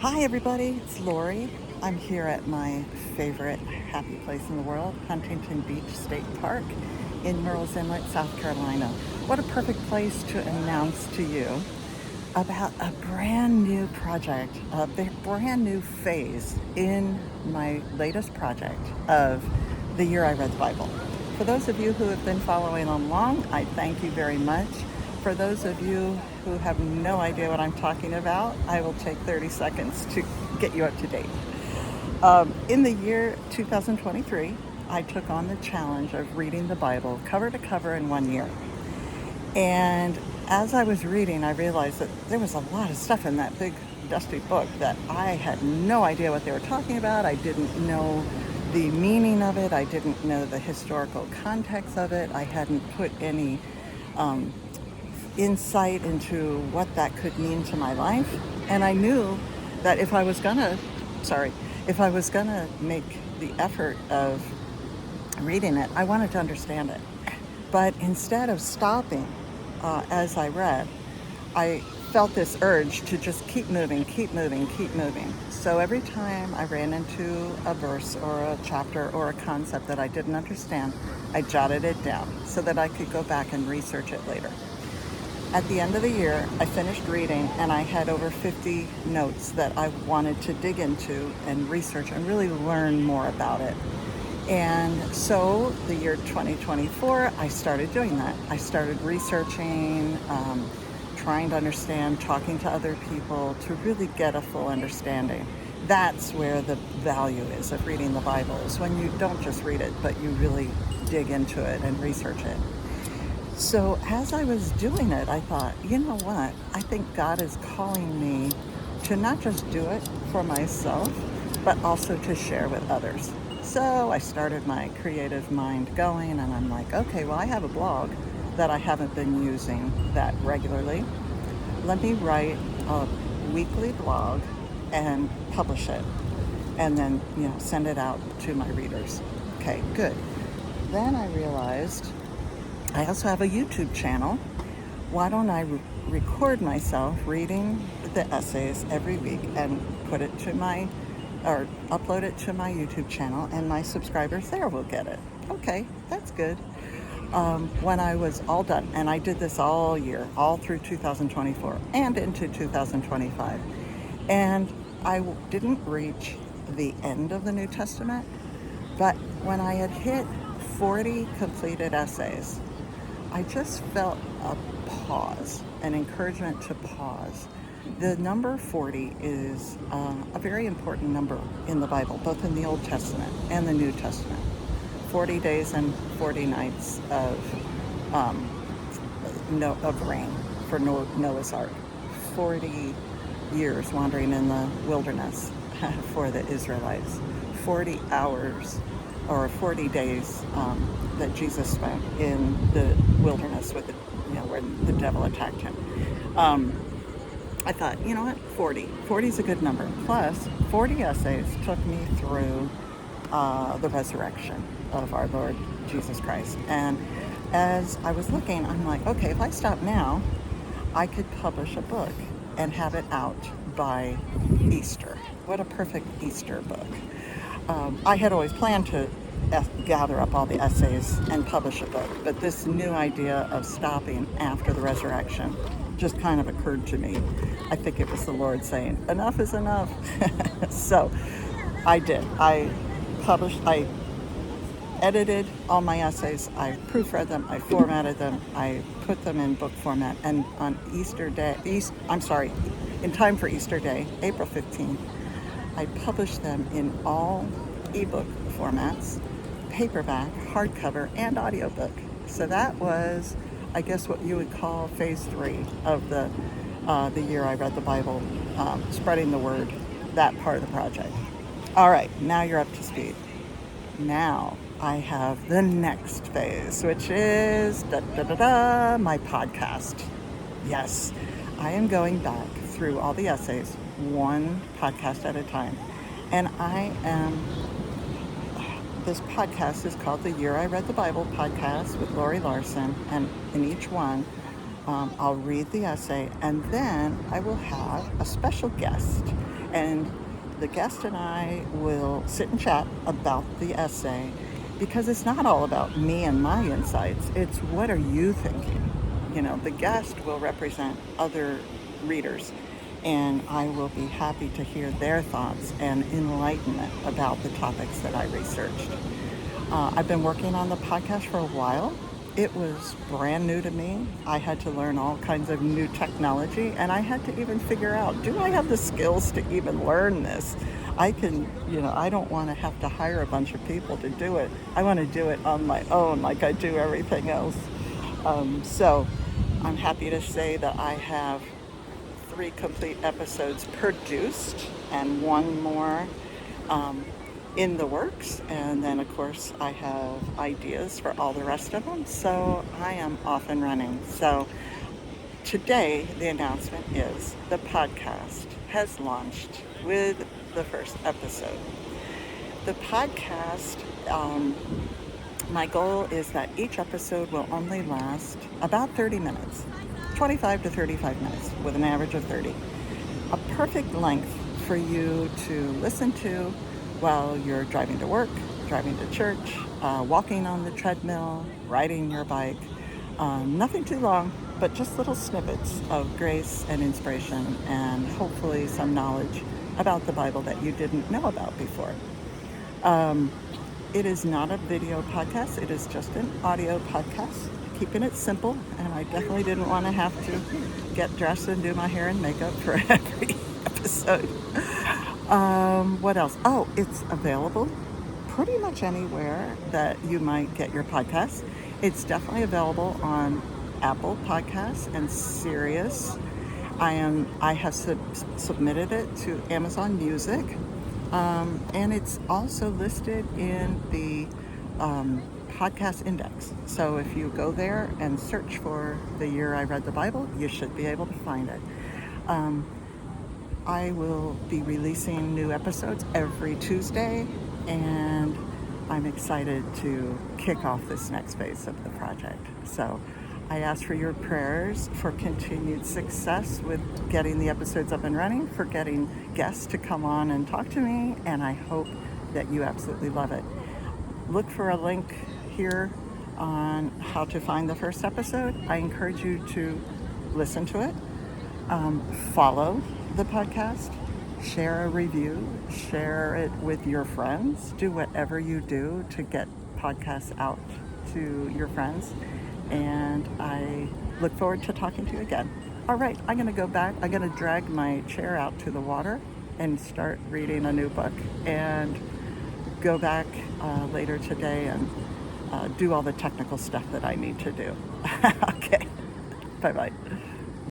Hi everybody, it's Laurie. I'm here at my favorite happy place in the world, Huntington Beach State Park in Murrells Inlet, South Carolina. What a perfect place to announce to you about a brand new project, a brand new phase in my latest project of the year I read the Bible. For those of you who have been following along, I thank you very much. For those of you who have no idea what I'm talking about, I will take 30 seconds to get you up to date. In the year 2023, I took on the challenge of reading the Bible cover to cover in 1 year. And as I was reading, I realized that there was a lot of stuff in that big dusty book that I had no idea what they were talking about. I didn't know the meaning of it. I didn't know the historical context of it. I hadn't put any insight into what that could mean to my life. And I knew that if I was gonna make the effort of reading it, I wanted to understand it. But instead of stopping as I read, I felt this urge to just keep moving, keep moving, keep moving. So every time I ran into a verse or a chapter or a concept that I didn't understand, I jotted it down so that I could go back and research it later. At the end of the year, I finished reading and I had over 50 notes that I wanted to dig into and research and really learn more about it. And so the year 2024, I started doing that. I started researching, trying to understand, talking to other people to really get a full understanding. That's where the value is of reading the Bible, is when you don't just read it, but you really dig into it and research it. So as I was doing it, I thought, you know what? I think God is calling me to not just do it for myself, but also to share with others. So I started my creative mind going, and I'm like, okay, well, I have a blog that I haven't been using that regularly. Let me write a weekly blog and publish it, and then, send it out to my readers. Okay, good. Then I realized I also have a YouTube channel. Why don't I record myself reading the essays every week and upload it to my YouTube channel, and my subscribers there will get it. Okay, that's good. When I was all done, and I did this all year, all through 2024 and into 2025, and I didn't reach the end of the New Testament, but when I had hit 40 completed essays, I just felt a pause, an encouragement to pause. The number 40 is a very important number in the Bible, both in the Old Testament and the New Testament. 40 days and 40 nights of rain for Noah's Ark. 40 years wandering in the wilderness for the Israelites. 40 hours or 40 days that Jesus spent in the wilderness with where the devil attacked him. I thought, you know what, 40. 40 is a good number. Plus, 40 essays took me through the resurrection of our Lord Jesus Christ. And as I was looking, I'm like, okay, if I stop now, I could publish a book and have it out by Easter. What a perfect Easter book. I had always planned to gather up all the essays and publish a book, but this new idea of stopping after the resurrection just kind of occurred to me. I think it was the Lord saying, enough is enough. So I did. I edited all my essays, I proofread them, I formatted them, I put them in book format, and on in time for Easter Day, April 15th, I published them in all ebook formats, paperback, hardcover, and audiobook. So that was, I guess, what you would call phase 3 of the year I read the Bible, spreading the word, that part of the project. All right, now you're up to speed. Now I have the next phase, which is my podcast. Yes, I am going back through all the essays, one podcast at a time. And this podcast is called The Year I Read the Bible podcast with Laurie Larson. And in each one, I'll read the essay, and then I will have a special guest. And the guest and I will sit and chat about the essay because it's not all about me and my insights. It's what are you thinking? The guest will represent other readers, and I will be happy to hear their thoughts and enlightenment about the topics that I researched. I've been working on the podcast for a while. It was brand new to me. I had to learn all kinds of new technology, and I had to even figure out, do I have the skills to even learn this? I don't want to have to hire a bunch of people to do it. I want to do it on my own like I do everything else. So I'm happy to say that I have 3 complete episodes produced and one more um, in the works. And then, of course, I have ideas for all the rest of them. So I am off and running. So today, the announcement is the podcast has launched with the first episode. The podcast, my goal is that each episode will only last about 30 minutes, 25 to 35 minutes, with an average of 30. A perfect length for you to listen to while you're driving to work, driving to church, walking on the treadmill, riding your bike. Nothing too long, but just little snippets of grace and inspiration and hopefully some knowledge about the Bible that you didn't know about before. It is not a video podcast. It is just an audio podcast, keeping it simple. And I definitely didn't want to have to get dressed and do my hair and makeup for every episode. What else? Oh, it's available pretty much anywhere that you might get your podcasts. It's definitely available on Apple Podcasts and Sirius. I have submitted it to Amazon Music. And it's also listed in the podcast index. So if you go there and search for the year I read the Bible, you should be able to find it. I will be releasing new episodes every Tuesday, and I'm excited to kick off this next phase of the project. So I ask for your prayers for continued success with getting the episodes up and running, for getting guests to come on and talk to me, and I hope that you absolutely love it. Look for a link here on how to find the first episode. I encourage you to listen to it, follow the podcast, share a review, share it with your friends, do whatever you do to get podcasts out to your friends. And I look forward to talking to you again. All right, I'm going to go back. I'm going to drag my chair out to the water and start reading a new book, and go back later today and do all the technical stuff that I need to do. Okay, bye-bye.